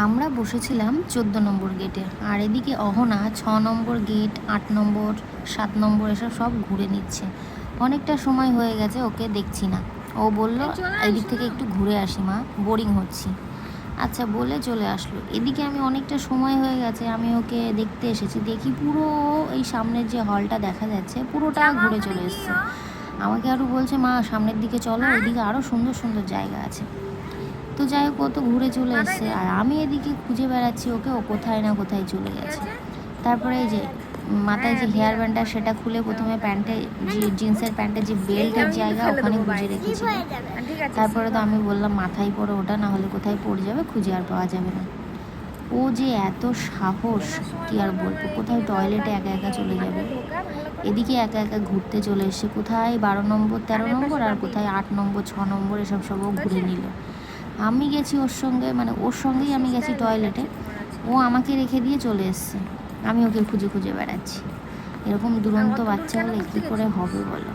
আমরা বসেছিলাম 14 নম্বর গেটে, আর এদিকে অহনা 6 নম্বর গেট, 8 নম্বর, 7 নম্বর এসব সব ঘুরে নিচ্ছে। অনেকটা সময় হয়ে গেছে, ওকে দেখছি না। ও বলল এদিক থেকে একটু ঘুরে আসি মা, বোরিং হচ্ছি। আচ্ছা বলে চলে আসলো। এদিকে আমি অনেকটা সময় হয়ে গেছে, আমি ওকে দেখতে এসেছি, দেখি পুরো এই সামনের যে হলটা দেখা যাচ্ছে পুরোটা ঘুরে চলে এসছে। আমাকে আরও বলছে মা সামনের দিকে চলো, ওইদিকে আরও সুন্দর সুন্দর জায়গা আছে। তো যাই হোক, ও তো ঘুরে চলে এসছে, আর আমি এদিকে খুঁজে বেড়াচ্ছি ওকে, ও কোথায় না কোথায় চলে গেছে। তারপরে এই যে মাথায় যে হেয়ার ব্যান্ডটা সেটা খুলে প্রথমে প্যান্টে, যে জিন্সের প্যান্টে যে বেল্টের জায়গা ওখানে গুঁজে রেখেছিল। তারপরে তো আমি বললাম মাথায় পরে ওটা, না হলে কোথায় পড়ে যাবে, খুঁজে আর পাওয়া যাবে না। ও যে এত সাহস কি আর বলবো, কোথায় টয়লেটে একা একা চলে যাবে, এদিকে একা একা ঘুরতে চলে এসে কোথায় 12 নম্বর 13 নম্বর আর কোথায় 8 নম্বর 6 নম্বর এসব সবও ঘুরে নিল। আমি গেছি ওর সঙ্গে, মানে ওর সঙ্গেই আমি গেছি টয়লেটে, ও আমাকে রেখে দিয়ে চলে এসছে, আমি ওকে খুঁজে খুঁজে বেড়াচ্ছি। এরকম দুরন্ত বাচ্চা হলে কী করে হবে বলো।